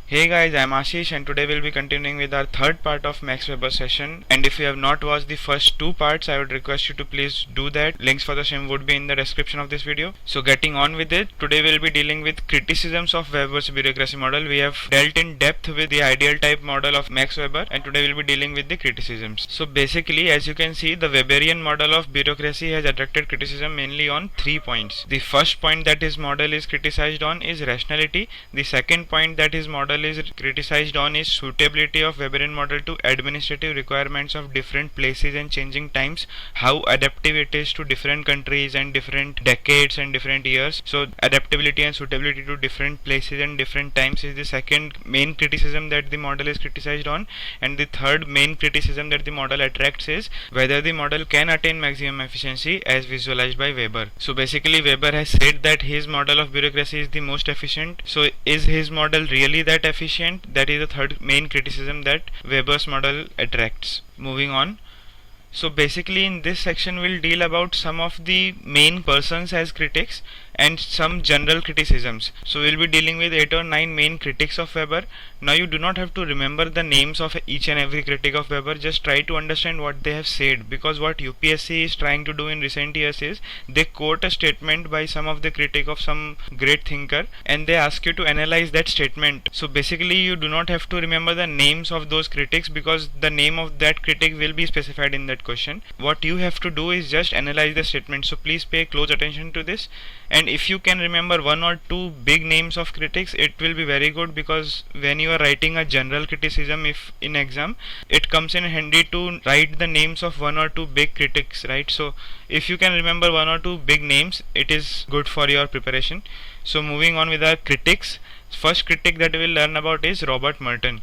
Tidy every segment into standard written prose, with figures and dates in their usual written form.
Hey guys, I'm Ashish and today we'll be continuing with our third part of Max Weber session. And if you have not watched the first two parts, I would request you to please do that. Links for the same would be in the description of this video. So getting on with it, today we'll be dealing with criticisms of Weber's bureaucracy model. We have dealt in depth with the ideal type model of Max Weber and today we'll be dealing with the criticisms. So basically, as you can see, the Weberian model of bureaucracy has attracted criticism mainly on 3 points. The first point that his model is criticized on is rationality. The second point that his model is criticized on is suitability of Weberian model to administrative requirements of different places and changing times, how adaptive it is to different countries and different decades and different years. So adaptability and suitability to different places and different times is the second main criticism that the model is criticized on, and the third main criticism that the model attracts is whether the model can attain maximum efficiency as visualized by Weber. So basically Weber has said that his model of bureaucracy is the most efficient. So is his model really that efficient? That is the third main criticism that Weber's model attracts. Moving on. So basically in this section we'll deal about some of the main persons as critics and some general criticisms. So we'll be dealing with 8 or 9 main critics of Weber. Now you do not have to remember the names of each and every critic of Weber, just try to understand what they have said, because what UPSC is trying to do in recent years is they quote a statement by some of the critic of some great thinker and they ask you to analyze that statement. So basically you do not have to remember the names of those critics because the name of that critic will be specified in that question. What you have to do is just analyze the statement. So please pay close attention to this, and if you can remember one or two big names of critics, it will be very good, because when you are writing a general criticism, if in exam, it comes in handy to write the names of one or two big critics, right? So if you can remember one or two big names, it is good for your preparation. So moving on with our critics, first critic that we will learn about is Robert Merton.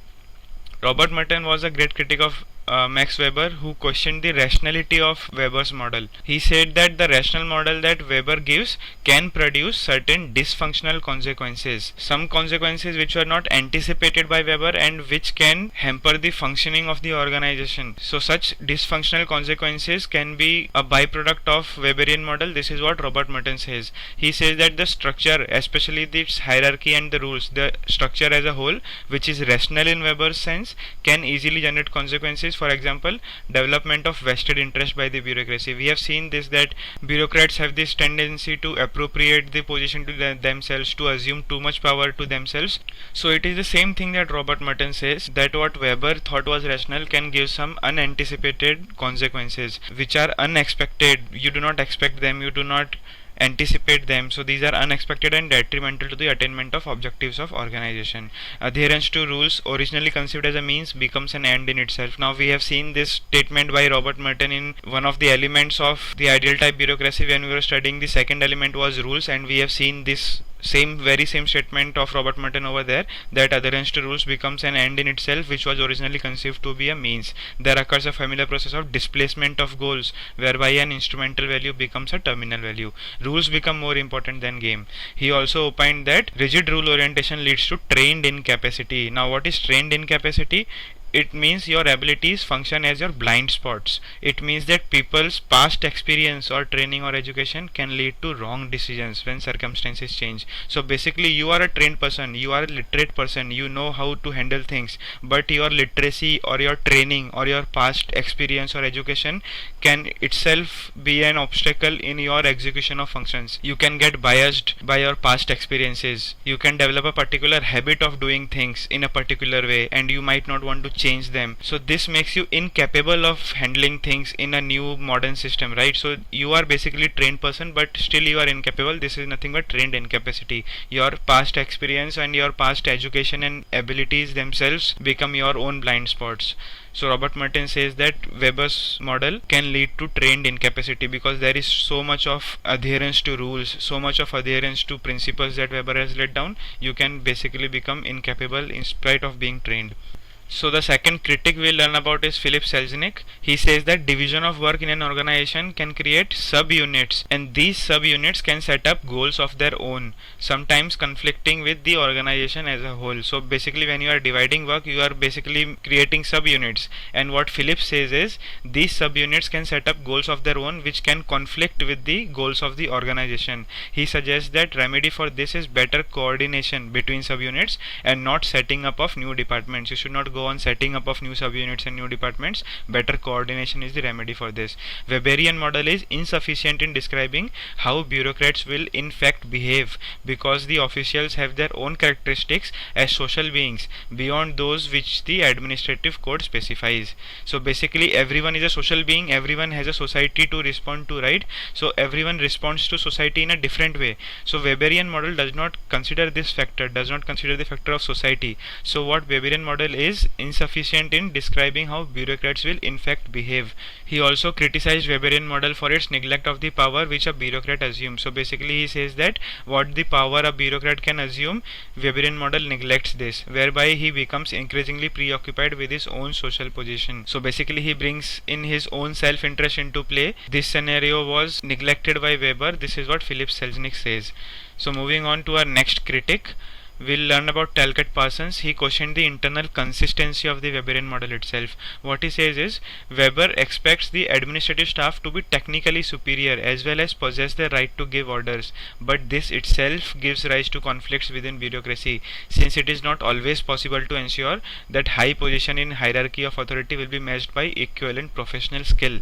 Robert Merton was a great critic of Max Weber, who questioned the rationality of Weber's model. He said that the rational model that Weber gives can produce certain dysfunctional consequences, some consequences which were not anticipated by Weber and which can hamper the functioning of the organization. So such dysfunctional consequences can be a byproduct of Weberian model. This is what Robert Merton says. He says that the structure, especially its hierarchy and the rules, the structure as a whole, which is rational in Weber's sense, can easily generate consequences. For example, development of vested interest by the bureaucracy. We have seen this, that bureaucrats have this tendency to appropriate the position to themselves, to assume too much power to themselves. So it is the same thing that Robert Merton says, that what Weber thought was rational can give some unanticipated consequences which are unexpected. You do not expect them, you do not anticipate them, so these are unexpected and detrimental to the attainment of objectives of organization. Adherence to rules, originally conceived as a means, becomes an end in itself. Now we have seen this statement by Robert Merton in one of the elements of the ideal type bureaucracy when we were studying. The second element was rules, and we have seen this very same statement of Robert Merton over there, that adherence to rules becomes an end in itself which was originally conceived to be a means. There occurs a familiar process of displacement of goals whereby an instrumental value becomes a terminal value. Rules become more important than game. He also opined that rigid rule orientation leads to trained incapacity. Now what is trained incapacity? It means your abilities function as your blind spots. It means that people's past experience or training or education can lead to wrong decisions when circumstances change. So basically you are a trained person, you are a literate person, you know how to handle things, but your literacy or your training or your past experience or education can itself be an obstacle in your execution of functions. You can get biased by your past experiences. You can develop a particular habit of doing things in a particular way and you might not want to change them. So this makes you incapable of handling things in a new modern system, right? So you are basically a trained person but still you are incapable. This is nothing but trained incapacity. Your past experience and your past education and abilities themselves become your own blind spots. So Robert Merton says that Weber's model can lead to trained incapacity because there is so much of adherence to rules, so much of adherence to principles that Weber has laid down. You can basically become incapable in spite of being trained. So the second critic we'll learn about is Philipp Selznick. He says that division of work in an organization can create subunits, and these subunits can set up goals of their own, sometimes conflicting with the organization as a whole. So basically when you are dividing work, you are basically creating subunits, and what Philipp says is these subunits can set up goals of their own which can conflict with the goals of the organization. He suggests that remedy for this is better coordination between subunits and not setting up of new departments. You should not go on setting up of new subunits and new departments. Better coordination is the remedy for this. Weberian model is insufficient in describing how bureaucrats will in fact behave, because the officials have their own characteristics as social beings beyond those which the administrative code specifies. So basically everyone is a social being, everyone has a society to respond to, right? So everyone responds to society in a different way. So Weberian model does not consider this factor, does not consider the factor of society. So what Weberian model is insufficient in describing how bureaucrats will in fact behave. He also criticized Weberian model for its neglect of the power which a bureaucrat assumes. So basically he says that what the power a bureaucrat can assume, Weberian model neglects this, whereby he becomes increasingly preoccupied with his own social position. So basically he brings in his own self-interest into play. This scenario was neglected by Weber. This is what Philipp Selznick says. So moving on to our next critic, we'll learn about Talcott Parsons. He questioned the internal consistency of the Weberian model itself. What he says is Weber expects the administrative staff to be technically superior as well as possess the right to give orders, but this itself gives rise to conflicts within bureaucracy, since it is not always possible to ensure that high position in hierarchy of authority will be matched by equivalent professional skill.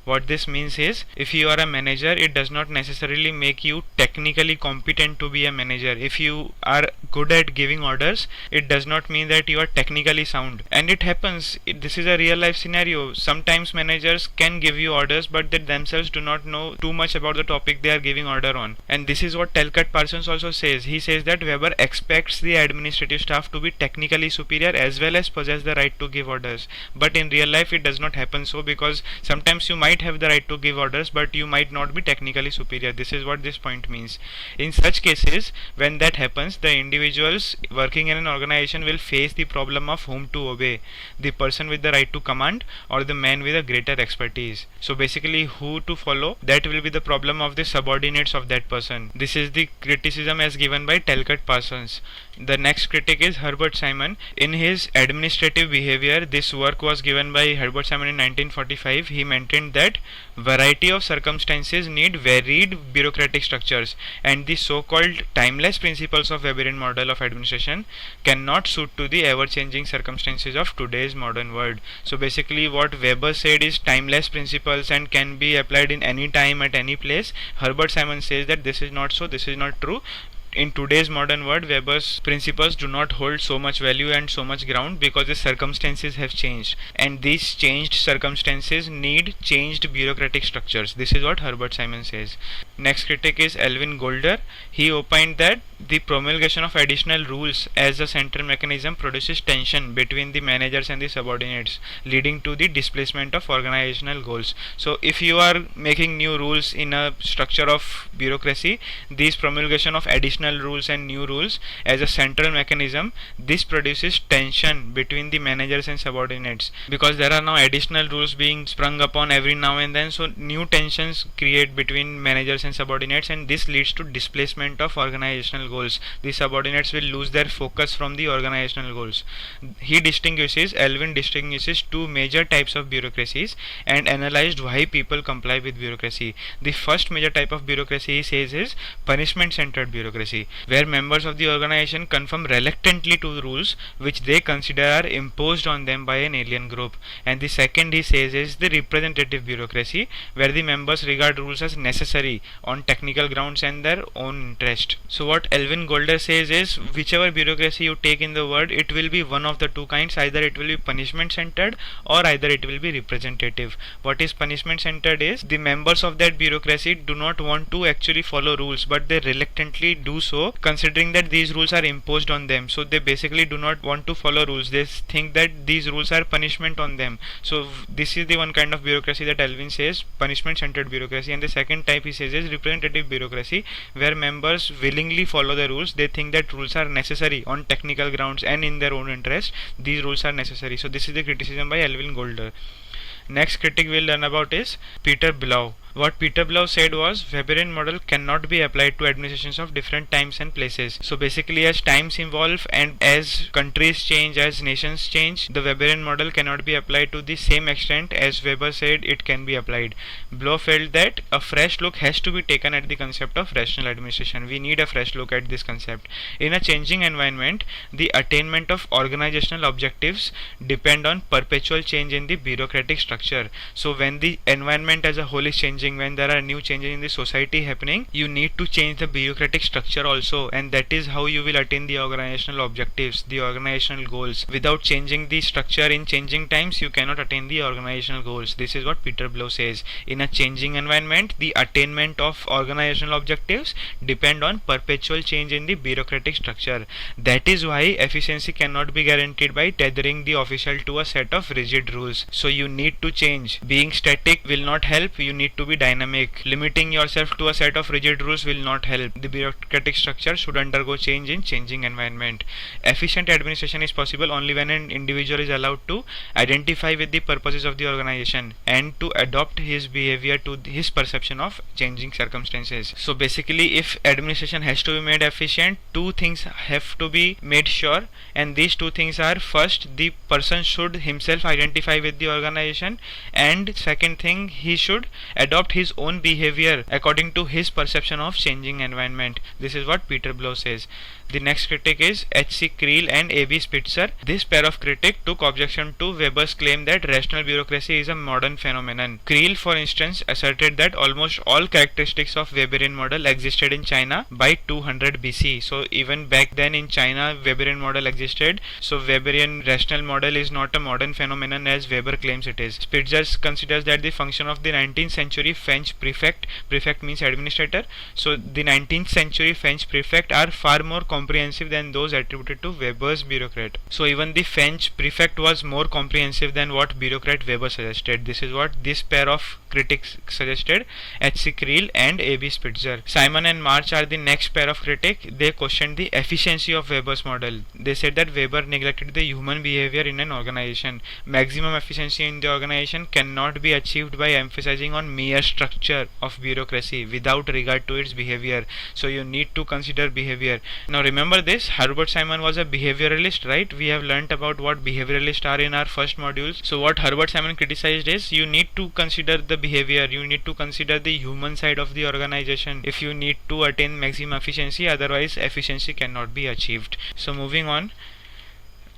What this means is, if you are a manager, it does not necessarily make you technically competent to be a manager. If you are good at giving orders, it does not mean that you are technically sound. And it happens, this is a real life scenario. Sometimes managers can give you orders, but they themselves do not know too much about the topic they are giving order on. And this is what Talcott Parsons also says. He says that Weber expects the administrative staff to be technically superior as well as possess the right to give orders. But in real life, it does not happen so, because sometimes you might have the right to give orders, but you might not be technically superior. This is what this point means. In such cases, when that happens, the individuals working in an organization will face the problem of whom to obey, the person with the right to command or the man with a greater expertise. So basically who to follow, that will be the problem of the subordinates of that person. This is the criticism as given by Talcott Parsons. The next critic is Herbert Simon. In his Administrative Behavior, this work was given by Herbert Simon in 1945. He maintained that variety of circumstances need varied bureaucratic structures, and the so-called timeless principles of Weberian model of administration cannot suit to the ever-changing circumstances of today's modern world. So basically what Weber said is timeless principles and can be applied in any time at any place. Herbert Simon says that this is not so, this is not true. In today's modern world, Weber's principles do not hold so much value and so much ground because the circumstances have changed, and these changed circumstances need changed bureaucratic structures. This is what Herbert Simon says. Next critic is Alvin Golda. He opined that the promulgation of additional rules as a central mechanism produces tension between the managers and the subordinates, leading to the displacement of organizational goals. So if you are making new rules in a structure of bureaucracy, these promulgation of additional rules and new rules as a central mechanism, this produces tension between the managers and subordinates, because there are now additional rules being sprung upon every now and then. So new tensions create between managers and subordinates, and this leads to displacement of organizational goals. The subordinates will lose their focus from the organizational goals. Alvin distinguishes two major types of bureaucracies and analyzed why people comply with bureaucracy. The first major type of bureaucracy, he says, is punishment centered bureaucracy, where members of the organization conform reluctantly to rules which they consider are imposed on them by an alien group. And the second, he says, is the representative bureaucracy, where the members regard rules as necessary on technical grounds and their own interest. So what Alvin Golda says is, whichever bureaucracy you take in the world, it will be one of the two kinds. Either it will be punishment centered or either it will be representative. What is punishment centered is, the members of that bureaucracy do not want to actually follow rules, but they reluctantly do so, considering that these rules are imposed on them. So they basically do not want to follow rules. They think that these rules are punishment on them. So this is the one kind of bureaucracy that Alvin says, punishment centered bureaucracy. And the second type, he says, is representative bureaucracy, where members willingly follow follow the rules. They think that rules are necessary on technical grounds and in their own interest. These rules are necessary. So this is the criticism by Alvin Golda. Next critic we'll learn about is Peter Blau. What Peter Blau said was Weberian model cannot be applied to administrations of different times and places. So basically, as times evolve and as countries change, as nations change, the Weberian model cannot be applied to the same extent as Weber said it can be applied. Blau felt that a fresh look has to be taken at the concept of rational administration. We need a fresh look at this concept. In a changing environment, the attainment of organizational objectives depend on perpetual change in the bureaucratic structure. So when the environment as a whole is changing, when there are new changes in the society happening, you need to change the bureaucratic structure also, and that is how you will attain the organizational objectives, the organizational goals. Without changing the structure in changing times, you cannot attain the organizational goals. This is what Peter Blau says. In a changing environment, the attainment of organizational objectives depend on perpetual change in the bureaucratic structure. That is why efficiency cannot be guaranteed by tethering the official to a set of rigid rules. So you need to change. Being static will not help. You need to be dynamic. Limiting yourself to a set of rigid rules will not help. The bureaucratic structure should undergo change in changing environment. Efficient administration is possible only when an individual is allowed to identify with the purposes of the organization and to adopt his behavior to his perception of changing circumstances. So basically, if administration has to be made efficient, two things have to be made sure, and these two things are: first, the person should himself identify with the organization, and second thing, he should adopt his own behavior according to his perception of changing environment. This is what Peter Blau says. The next critic is H.C. Creel and A.B. Spitzer. This pair of critics took objection to Weber's claim that rational bureaucracy is a modern phenomenon. Creel, for instance, asserted that almost all characteristics of Weberian model existed in China by 200 BC. So even back then in China, Weberian model existed. So Weberian rational model is not a modern phenomenon as Weber claims it is. Spitzer considers that the function of the 19th century French prefect means administrator. So the 19th century French prefect are far more comprehensive than those attributed to Weber's bureaucrat. So even the French prefect was more comprehensive than what bureaucrat Weber suggested. This is what this pair of critics suggested, H.C. Creel and A.B. Spitzer. Simon and March are the next pair of critics. They questioned the efficiency of Weber's model. They said that Weber neglected the human behavior in an organization. Maximum efficiency in the organization cannot be achieved by emphasizing on mere structure of bureaucracy without regard to its behavior. So you need to consider behavior. Now remember this, Herbert Simon was a behavioralist, right? We have learnt about what behavioralists are in our first modules. So what Herbert Simon criticized is you need to consider the behavior, you need to consider the human side of the organization if you need to attain maximum efficiency, otherwise efficiency cannot be achieved. So moving on.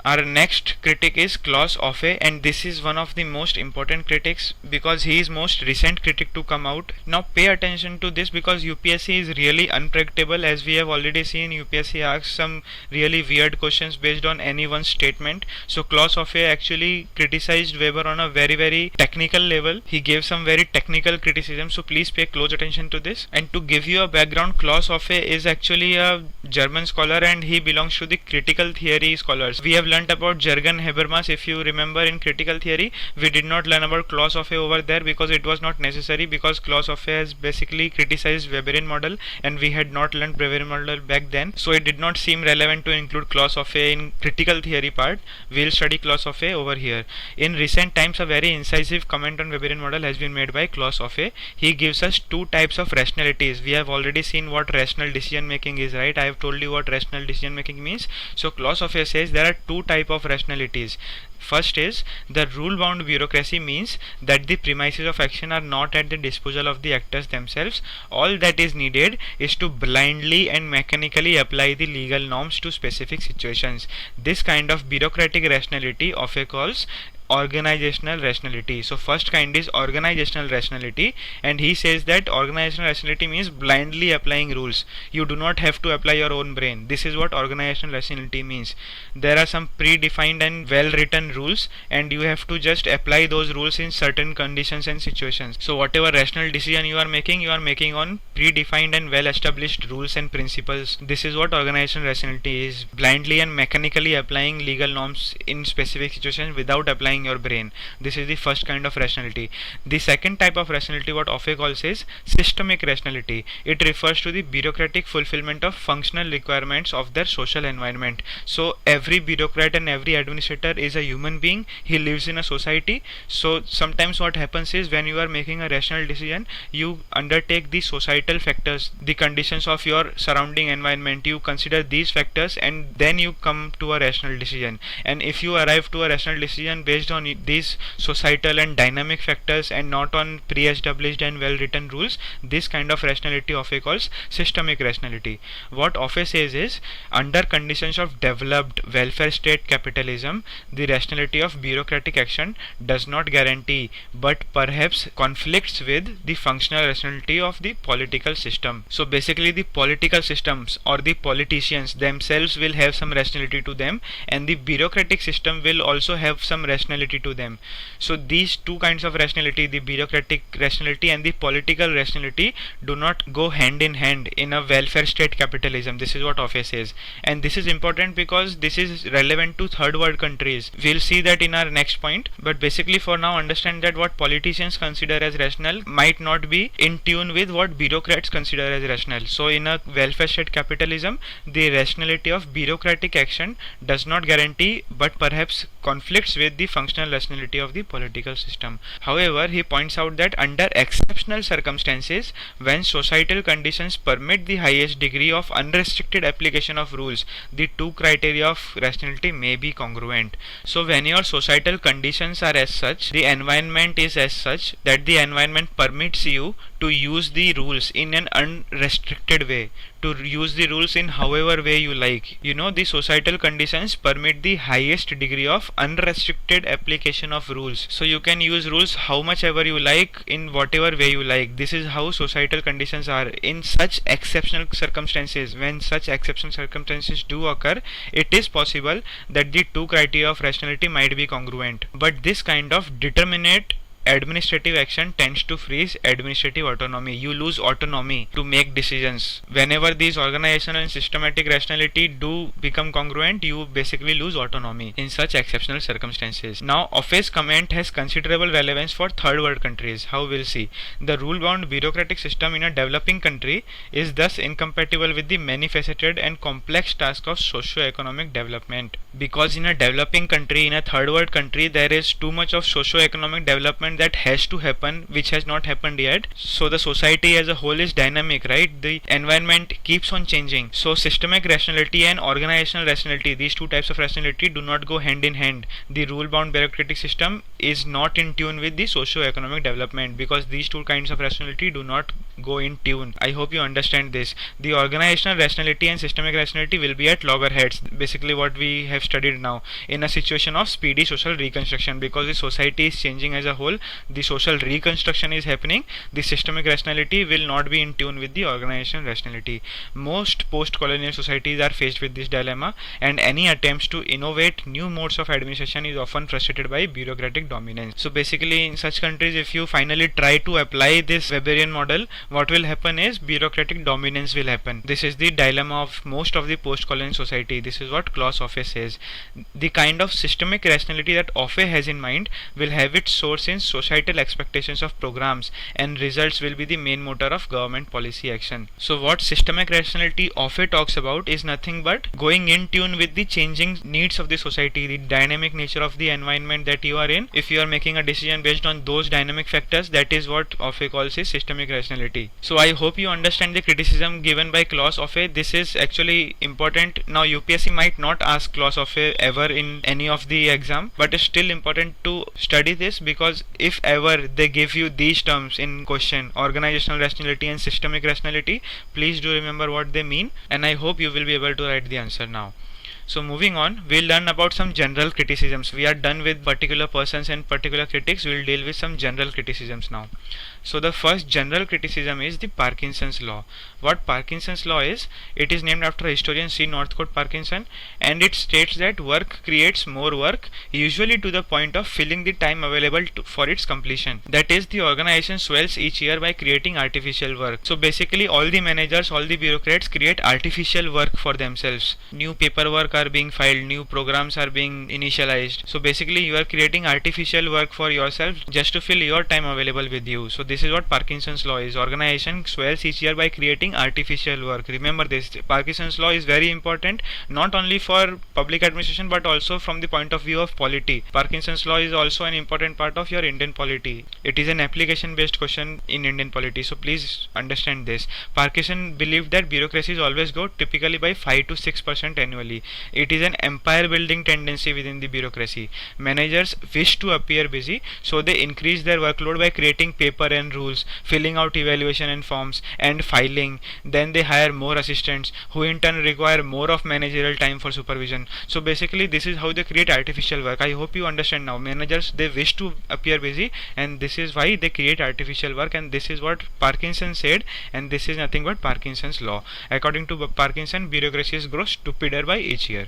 Our next critic is Klaus Ahlmann, and this is one of the most important critics because he is most recent critic to come out. Now pay attention to this because UPSC is really unpredictable. As we have already seen, UPSC asks some really weird questions based on anyone's statement. So Klaus Ahlmann actually criticized Weber on a very technical level. He gave some very technical criticism, so please pay close attention to this. And to give you a background, Klaus Ahlmann is actually a German scholar and he belongs to the critical theory scholars. We have learned about Jürgen Habermas. If you remember, in critical theory we did not learn about Klaus Ahlmann over there because it was not necessary, because Klaus Ahlmann has basically criticized Weberian model and we had not learned Weberian model back then, so it did not seem relevant to include Klaus Ahlmann in critical theory part. We'll study Klaus Ahlmann over here. In recent times, a very incisive comment on Weberian model has been made by Klaus Ahlmann. He gives us two types of rationalities. We have already seen what rational decision making is, right? I have told you what rational decision making means. So Klaus Ahlmann says there are two type of rationalities. First is the rule-bound bureaucracy means that the premises of action are not at the disposal of the actors themselves. All that is needed is to blindly and mechanically apply the legal norms to specific situations. This kind of bureaucratic rationality Ahlmann calls organizational rationality. So first kind is organizational rationality, and he says that organizational rationality means blindly applying rules. You do not have to apply your own brain. This is what organizational rationality means. There are some predefined and well written rules and you have to just apply those rules in certain conditions and situations. So whatever rational decision you are making on predefined and well established rules and principles. This is what organizational rationality is. Blindly and mechanically applying legal norms in specific situations without applying applying your brain. This is the first kind of rationality. The second type of rationality, what Offe calls, is systemic rationality. It refers to the bureaucratic fulfillment of functional requirements of their social environment. So every bureaucrat and every administrator is a human being. He lives in a society. So sometimes what happens is, when you are making a rational decision, you undertake the societal factors, the conditions of your surrounding environment. You consider these factors and then you come to a rational decision. And if you arrive to a rational decision based on these societal and dynamic factors and not on pre-established and well-written rules, this kind of rationality Offe calls systemic rationality. What Offe says is, under conditions of developed welfare state capitalism, the rationality of bureaucratic action does not guarantee but perhaps conflicts with the functional rationality of the political system. So basically the political systems or the politicians themselves will have some rationality to them, and the bureaucratic system will also have some rationality to them. So these two kinds of rationality, the bureaucratic rationality and the political rationality, do not go hand in hand in a welfare state capitalism. This is what Offe says, and this is important because this is relevant to third world countries. We'll see that in our next point, but basically for now understand that what politicians consider as rational might not be in tune with what bureaucrats consider as rational. So in a welfare state capitalism, the rationality of bureaucratic action does not guarantee but perhaps conflicts with the functional rationality of the political system. However, he points out that under exceptional circumstances, when societal conditions permit the highest degree of unrestricted application of rules, the two criteria of rationality may be congruent. So when your societal conditions are as such, the environment is as such that the environment permits you to use the rules in an unrestricted way, to use the rules in however way you like. You know, the societal conditions permit the highest degree of unrestricted application of rules. So you can use rules how much ever you like, in whatever way you like. This is how societal conditions are. In such exceptional circumstances, when such exceptional circumstances do occur, it is possible that the two criteria of rationality might be congruent. But this kind of determinate administrative action tends to freeze administrative autonomy. You lose autonomy to make decisions. Whenever these organizational and systematic rationality do become congruent, you basically lose autonomy in such exceptional circumstances. Now, Offe's comment has considerable relevance for third world countries. How we'll see. The rule-bound bureaucratic system in a developing country is thus incompatible with the many-faceted and complex task of socio-economic development. Because in a developing country, in a third world country, there is too much of socio-economic development that has to happen, which has not happened yet. So the society as a whole is dynamic, right? The environment keeps on changing. So systemic rationality and organizational rationality, these two types of rationality do not go hand in hand. The rule-bound bureaucratic system is not in tune with the socio-economic development, because these two kinds of rationality do not go in tune. I hope you understand this. The organizational rationality and systemic rationality will be at loggerheads, basically what we have studied now, in a situation of speedy social reconstruction. Because the society is changing as a whole, the social reconstruction is happening, the systemic rationality will not be in tune with the organizational rationality. Most post-colonial societies are faced with this dilemma, and any attempts to innovate new modes of administration is often frustrated by bureaucratic dominance. So basically in such countries, if you finally try to apply this Weberian model, what will happen is bureaucratic dominance will happen. This is the dilemma of most of the post-colonial society. This is what Klaus Offe says. The kind of systemic rationality that Offe has in mind will have its source in societal expectations of programs, and results will be the main motor of government policy action. So what systemic rationality Offe talks about is nothing but going in tune with the changing needs of the society, the dynamic nature of the environment that you are in. If you are making a decision based on those dynamic factors, that is what Offe calls his systemic rationality. So I hope you understand the criticism given by Klaus Offe. This is actually important. Now UPSC might not ask Klaus Offe ever in any of the exam, but it's still important to study this, because if ever they give you these terms in question, organizational rationality and systemic rationality, please do remember what they mean, and I hope you will be able to write the answer now. So moving on, we'll learn about some general criticisms. We are done with particular persons and particular critics. We'll deal with some general criticisms now. So the first general criticism is the Parkinsons Law. What Parkinsons Law is? It is named after historian C. Northcote Parkinson, and it states that work creates more work, usually to the point of filling the time available for its completion. That is, the organization swells each year by creating artificial work. So basically all the managers, all the bureaucrats create artificial work for themselves. New paperwork are being filed, new programs are being initialized. So basically you are creating artificial work for yourself just to fill your time available with you. So this is what Parkinson's law is. Organization swells each year by creating artificial work. Remember this, Parkinson's law is very important, not only for public administration but also from the point of view of polity. Parkinson's law is also an important part of your Indian polity. It is an application based question in Indian polity, so please understand this. Parkinson believed that bureaucracies always grow typically by 5 to 6% annually. It is an empire building tendency within the bureaucracy. Managers wish to appear busy, so they increase their workload by creating paper and rules, filling out evaluation and forms, and filing. Then they hire more assistants, who in turn require more of managerial time for supervision. So basically this is how they create artificial work. I hope you understand now. Managers, they wish to appear busy, and this is why they create artificial work, and this is what Parkinson said, and this is nothing but Parkinson's law. According to Parkinson, bureaucracies grow stupider by each year.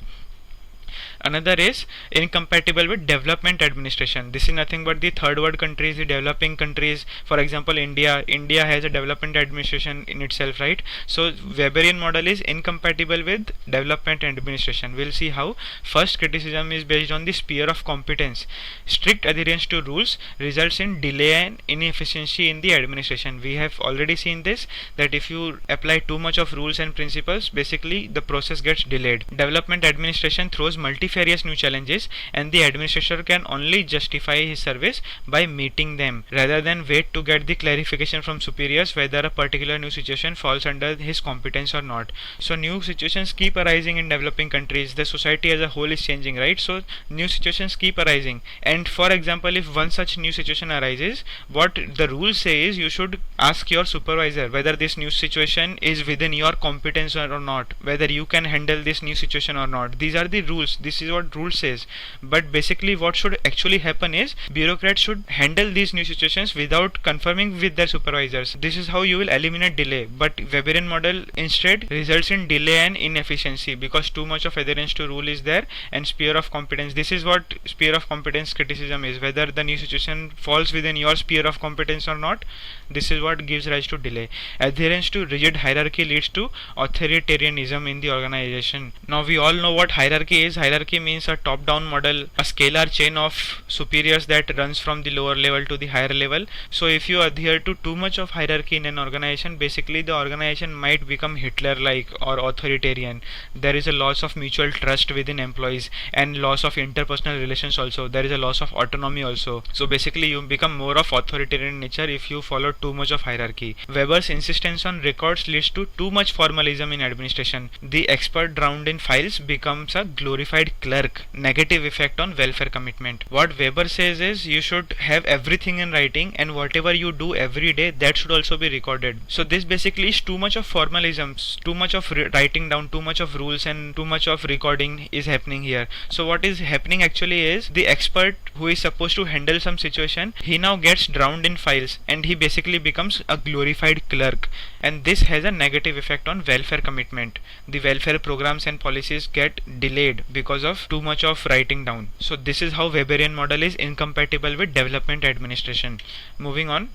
Another is incompatible with development administration. This is nothing but the third world countries, the developing countries. For example, India has a development administration in itself, right? So Weberian model is incompatible with development administration. We'll see how. First criticism is based on the sphere of competence. Strict adherence to rules results in delay and inefficiency in the administration. We have already seen this, that if you apply too much of rules and principles, basically the process gets delayed. Development administration throws multifarious new challenges, and the administrator can only justify his service by meeting them, rather than wait to get the clarification from superiors whether a particular new situation falls under his competence or not. So new situations keep arising in developing countries. The society as a whole is changing, right? So new situations keep arising, and for example, if one such new situation arises, what the rule says, you should ask your supervisor whether this new situation is within your competence or not, whether you can handle this new situation or not. These are the rules. This is what rule says. But basically what should actually happen is, bureaucrats should handle these new situations without confirming with their supervisors. This is how you will eliminate delay. But Weberian model instead results in delay and inefficiency, because too much of adherence to rule is there, and sphere of competence. This is what sphere of competence criticism is, whether the new situation falls within your sphere of competence or not. This is what gives rise to delay. Adherence to rigid hierarchy leads to authoritarianism in the organization. Now we all know what hierarchy is. Hierarchy means a top-down model, a scalar chain of superiors that runs from the lower level to the higher level. So if you adhere to too much of hierarchy in an organization, basically the organization might become Hitler-like or authoritarian. There is a loss of mutual trust within employees, and loss of interpersonal relations also. There is a loss of autonomy also. So basically you become more of authoritarian nature if you follow too much of hierarchy. Weber's insistence on records leads to too much formalism in administration. The expert drowned in files becomes a glorified clerk. Negative effect on welfare commitment. What Weber says is, you should have everything in writing, and whatever you do every day, that should also be recorded. So this basically is too much of formalisms, too much of writing down, too much of rules, and too much of recording is happening here. So what is happening actually is, the expert who is supposed to handle some situation, he now gets drowned in files, and he basically becomes a glorified clerk, and this has a negative effect on welfare commitment. The welfare programs and policies get delayed because of too much of writing down. So this is how Weberian model is incompatible with development administration. Moving on.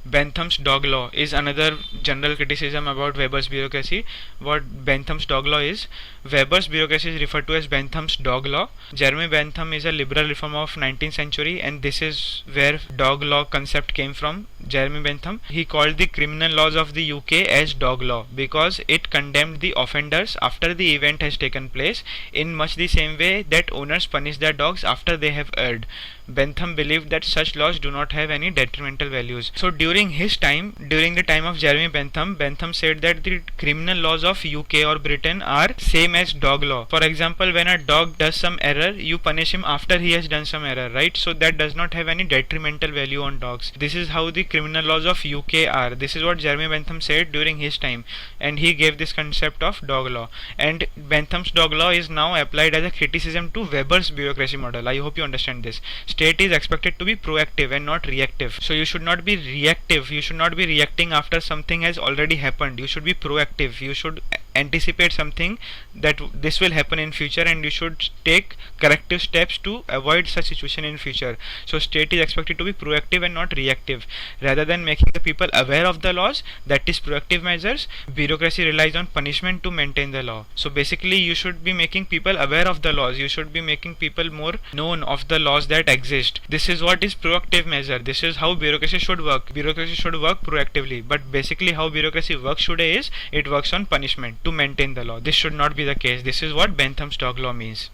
Bentham's dog law is another general criticism about Weber's bureaucracy. What Bentham's dog law is, Weber's bureaucracy is referred to as Bentham's dog law. Jeremy Bentham is a liberal reformer of 19th century, and this is where dog law concept came from. Jeremy Bentham, he called the criminal laws of the UK as dog law because it condemned the offenders after the event has taken place, in much the same way that owners punish their dogs after they have erred. Bentham believed that such laws do not have any detrimental values. So during his time, during the time of Jeremy Bentham, Bentham said that the criminal laws of UK or Britain are same as dog law. For example, when a dog does some error, you punish him after he has done some error, right? So that does not have any detrimental value on dogs. This is how the criminal laws of UK are. This is what Jeremy Bentham said during his time, and he gave this concept of dog law. And Bentham's dog law is now applied as a criticism to Weber's bureaucracy model. I hope you understand this. State is expected to be proactive and not reactive. So you should not be reactive. You should not be reacting after something has already happened. You should be proactive. You should anticipate something that this will happen in future, and you should take corrective steps to avoid such situation in future. So state is expected to be proactive and not reactive. Rather than making the people aware of the laws, that is proactive measures, bureaucracy relies on punishment to maintain the law. So basically you should be making people aware of the laws, you should be making people more known of the laws that exist. This is what is proactive measure. This is how bureaucracy should work. Bureaucracy should work proactively, but basically how bureaucracy works today is it works on punishment to maintain the law. This should not be the case. This is what Bentham's dog law means.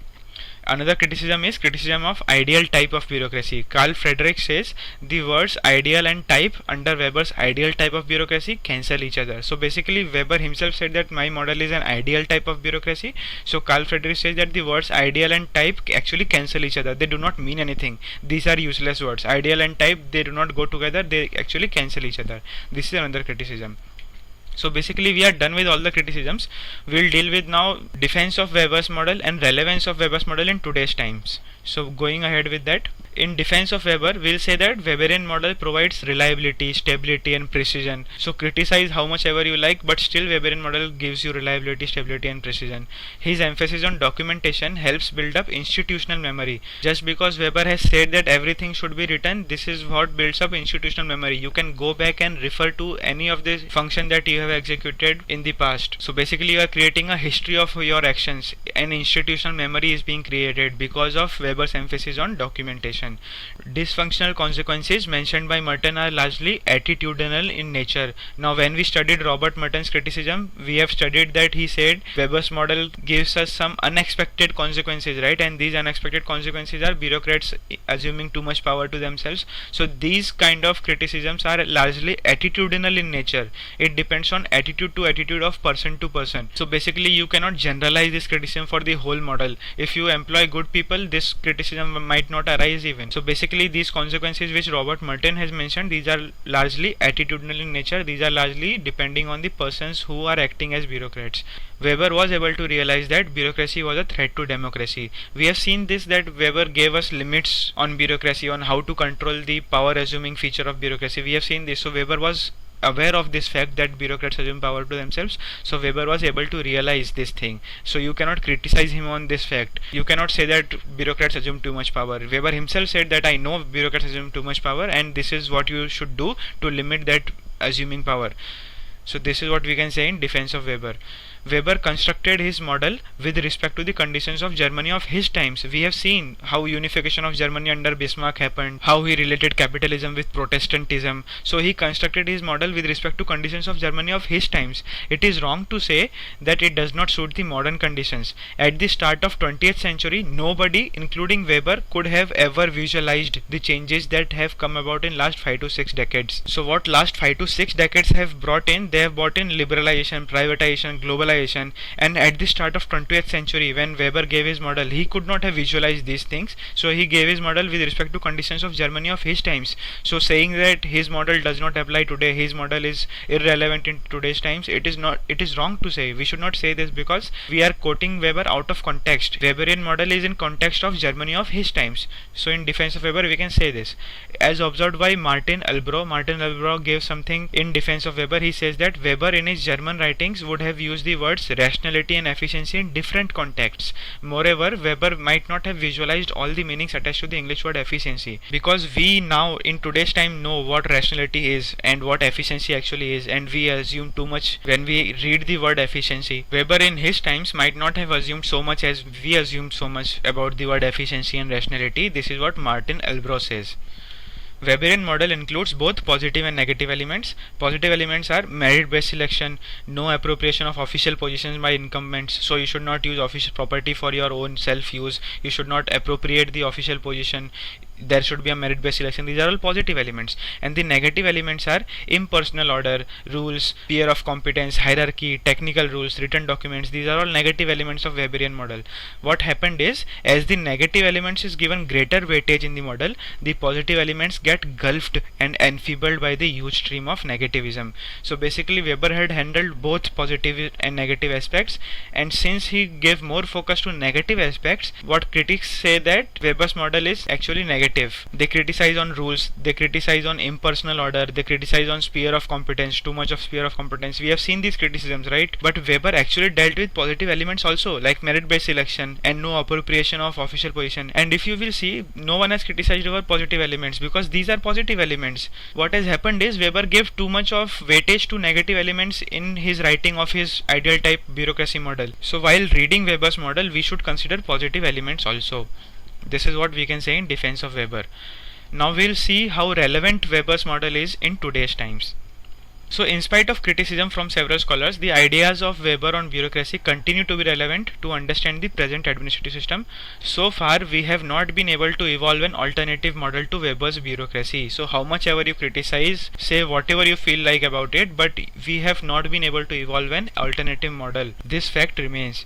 Another criticism is criticism of ideal type of bureaucracy. Carl Friedrich says the words ideal and type under Weber's ideal type of bureaucracy cancel each other. So basically Weber himself said that my model is an ideal type of bureaucracy. So Carl Friedrich says that the words ideal and type actually cancel each other. They do not mean anything. These are useless words. Ideal and type, they do not go together. They actually cancel each other. This is another criticism. So basically we are done with all the criticisms. We'll deal with now defense of Weber's model and relevance of Weber's model in today's times. So going ahead with that, in defense of Weber, we'll say that Weberian model provides reliability, stability and precision. So criticize how much ever you like, but still Weberian model gives you reliability, stability and precision. His emphasis on documentation helps build up institutional memory. Just because Weber has said that everything should be written, this is what builds up institutional memory. You can go back and refer to any of the function that you have executed in the past. So basically you are creating a history of your actions. An institutional memory is being created because of Weber's emphasis on documentation. Dysfunctional consequences mentioned by Merton are largely attitudinal in nature. Now when we studied Robert Merton's criticism, we have studied that he said Weber's model gives us some unexpected consequences, right? And these unexpected consequences are bureaucrats assuming too much power to themselves. So these kind of criticisms are largely attitudinal in nature. It depends on attitude to attitude of person to person. So basically you cannot generalize this criticism for the whole model. If you employ good people, this criticism might not arise even. So basically these consequences which Robert Merton has mentioned, these are largely attitudinal in nature. These are largely depending on the persons who are acting as bureaucrats. Weber was able to realize that bureaucracy was a threat to democracy. We have seen this, that Weber gave us limits on bureaucracy, on how to control the power assuming feature of bureaucracy. We have seen this. So Weber was aware of this fact that bureaucrats assume power to themselves. So Weber was able to realize this thing. So you cannot criticize him on this fact. You cannot say that bureaucrats assume too much power. Weber himself said that I know bureaucrats assume too much power and this is what you should do to limit that assuming power. So this is what we can say in defense of Weber. Weber constructed his model with respect to the conditions of Germany of his times. We have seen how unification of Germany under Bismarck happened, how he related capitalism with Protestantism. So he constructed his model with respect to conditions of Germany of his times. It is wrong to say that it does not suit the modern conditions. At the start of 20th century, nobody, including Weber, could have ever visualized the changes that have come about in last 5 to 6 decades. So what last 5 to 6 decades have brought in, they have brought in liberalization, privatization, globalization. And at the start of 20th century, when Weber gave his model, he could not have visualized these things. So he gave his model with respect to conditions of Germany of his times. So saying that his model does not apply today, his model is irrelevant in today's times, it is not. It is wrong to say. We should not say this because we are quoting Weber out of context. Weberian model is in context of Germany of his times. So in defense of Weber, we can say this. As observed by Martin Elbrow gave something in defense of Weber. He says that Weber in his German writings would have used the words rationality and efficiency in different contexts. Moreover, Weber might not have visualized all the meanings attached to the English word efficiency, because we now in today's time know what rationality is and what efficiency actually is, and we assume too much when we read the word efficiency. Weber in his times might not have assumed so much as we assume so much about the word efficiency and rationality. This is what Martin Elbrow says. Weberian model includes both positive and negative elements. Positive elements are merit-based selection, no appropriation of official positions by incumbents. So you should not use official property for your own self-use. You should not appropriate the official position. There should be a merit-based selection. These are all positive elements. And the negative elements are impersonal order, rules, fear of competence, hierarchy, technical rules, written documents. These are all negative elements of Weberian model. What happened is, as the negative elements is given greater weightage in the model, the positive elements get gulfed and enfeebled by the huge stream of negativism. So basically Weber had handled both positive and negative aspects, and since he gave more focus to negative aspects, what critics say that Weber's model is actually negative negative. They criticize on rules, they criticize on impersonal order, they criticize on sphere of competence, too much of sphere of competence. We have seen these criticisms, right? But Weber actually dealt with positive elements also, like merit-based selection and no appropriation of official position. And if you will see, no one has criticized over positive elements because these are positive elements. What has happened is Weber gave too much of weightage to negative elements in his writing of his ideal type bureaucracy model. So while reading Weber's model, we should consider positive elements also. This is what we can say in defense of Weber. Now we'll see how relevant Weber's model is in today's times. So in spite of criticism from several scholars, the ideas of Weber on bureaucracy continue to be relevant to understand the present administrative system. So far we have not been able to evolve an alternative model to Weber's bureaucracy. So how much ever you criticize, say whatever you feel like about it, but we have not been able to evolve an alternative model. This fact remains.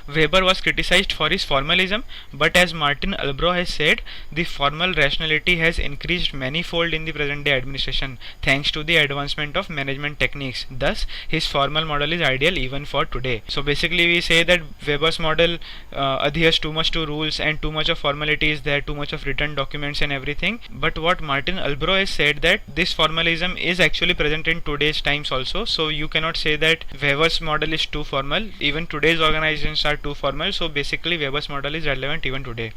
Weber was criticized for his formalism, but as Martin Albro has said, the formal rationality has increased manifold in the present day administration thanks to the advancement of management techniques. Thus, his formal model is ideal even for today. So basically we say that Weber's model adheres too much to rules and too much of formality is there, too much of written documents and everything. But what Martin Albro has said that this formalism is actually present in today's times also. So you cannot say that Weber's model is too formal. Even today's organizations are too formal, so basically Weber's model is relevant even today.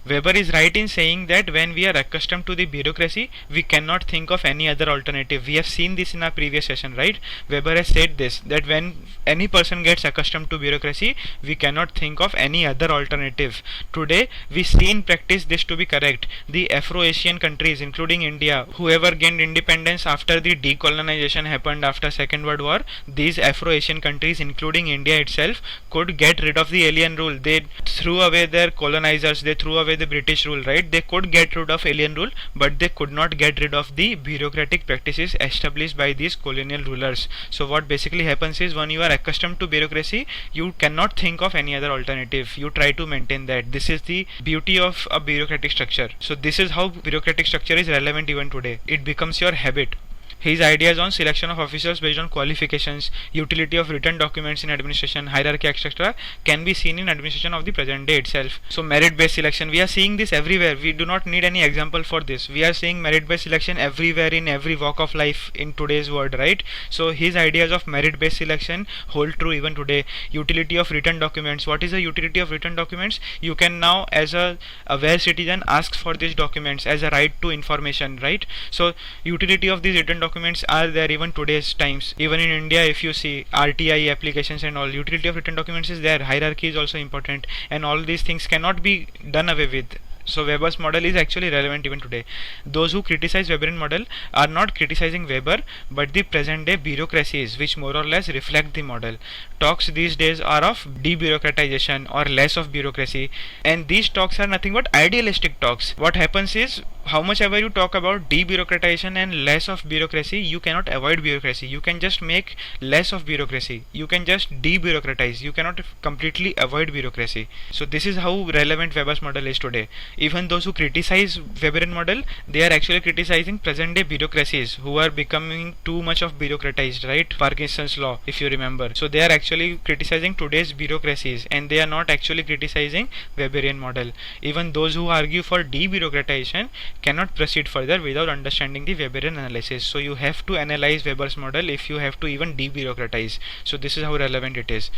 Weber is right in saying that when we are accustomed to the bureaucracy, we cannot think of any other alternative. We have seen this in our previous session, right? Weber has said this, that when any person gets accustomed to bureaucracy, we cannot think of any other alternative. Today, we see in practice this to be correct. The Afro-Asian countries, including India, whoever gained independence after the decolonization happened after Second World War, these Afro-Asian countries, including India itself, could get rid of the alien rule. They threw away their colonizers, they threw away the British rule, right? They could get rid of alien rule, but they could not get rid of the bureaucratic practices established by these colonial rulers. So what basically happens is when you are accustomed to bureaucracy, you cannot think of any other alternative. You try to maintain that. This is the beauty of a bureaucratic structure. So this is how bureaucratic structure is relevant even today. It becomes your habit. His ideas on selection of officers based on qualifications, utility of written documents in administration, hierarchy, etc. can be seen in administration of the present day itself. So merit-based selection, we are seeing this everywhere. We do not need any example for this. We are seeing merit-based selection everywhere in every walk of life in today's world, right? So his ideas of merit-based selection hold true even today. Utility of written documents. What is the utility of written documents? You can now, as a aware citizen, ask for these documents as a right to information, right? So utility of these written documents are there even today's times. Even in India, if you see RTI applications and all, utility of written documents is there. Hierarchy is also important, and all these things cannot be done away with. So Weber's model is actually relevant even today. Those who criticize Weberian model are not criticizing Weber, but the present day bureaucracies which more or less reflect the model. Talks these days are of debureaucratization or less of bureaucracy, and these talks are nothing but idealistic talks. What happens is, how much ever you talk about debureaucratization and less of bureaucracy, you cannot avoid bureaucracy. You can just make less of bureaucracy. You can just debureaucratize. You cannot completely avoid bureaucracy. So this is how relevant Weber's model is today. Even those who criticize Weberian model, they are actually criticizing present day bureaucracies who are becoming too much of bureaucratized, right? Parkinsons Law, if you remember. So they are actually criticizing today's bureaucracies, and they are not actually criticizing Weberian model. Even those who argue for debureaucratization cannot proceed further without understanding the Weberian analysis. So you have to analyze Weber's model if you have to even debureaucratize. So this is how relevant it is.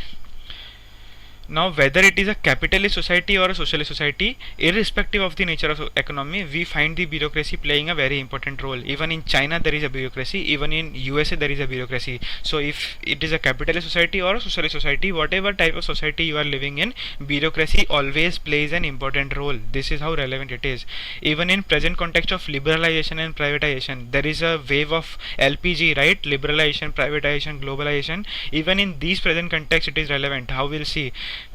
Now, whether it is a capitalist society or a socialist society, irrespective of the nature of economy, we find the bureaucracy playing a very important role. Even in China there is a bureaucracy, even in USA there is a bureaucracy. So if it is a capitalist society or a socialist society, whatever type of society you are living in, bureaucracy always plays an important role. This is how relevant it is. Even in present context of liberalization and privatization, there is a wave of LPG, right? Liberalization, privatization, globalization. Even in these present context it is relevant. How we'll see.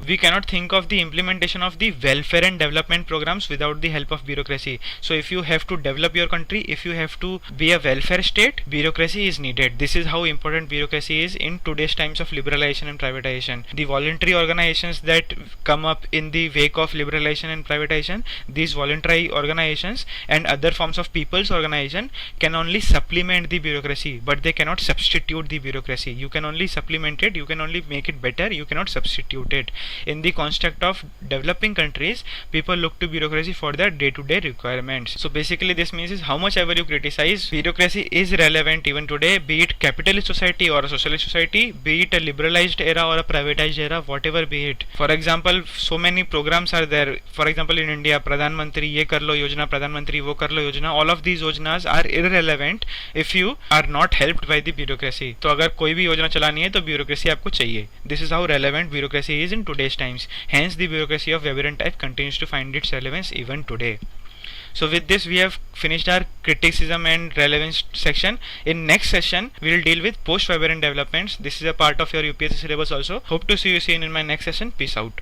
We cannot think of the implementation of the welfare and development programs without the help of bureaucracy. So if you have to develop your country, if you have to be a welfare state, bureaucracy is needed. This is how important bureaucracy is in today's times of liberalization and privatization. The voluntary organizations that come up in the wake of liberalization and privatization, these voluntary organizations and other forms of people's organization can only supplement the bureaucracy, but they cannot substitute the bureaucracy. You can only supplement it, you can only make it better, you cannot substitute it. relevant. In the construct of developing countries, people look to bureaucracy for their day-to-day requirements. So basically this means is how much ever you criticize, bureaucracy is relevant even today, be it capitalist society or a socialist society, be it a liberalized era or a privatized era, whatever be it. For example, so many programs are there. For example, in India, Pradhan Mantri ye kar lo yojana, Pradhan Mantri wo kar lo yojana, all of these yojanas are irrelevant if you are not helped by the bureaucracy. तो अगर कोई भी योजना चलानी है तो bureaucracy आपको चाहिए. This is how relevant bureaucracy is in today's times. Hence the bureaucracy of Weber and type continues to find its relevance even today. So with this we have finished our criticism and relevance section. In next session we will deal with post-Weberian developments. This is a part of your UPSC syllabus also. Hope to see you soon in my next session. Peace out.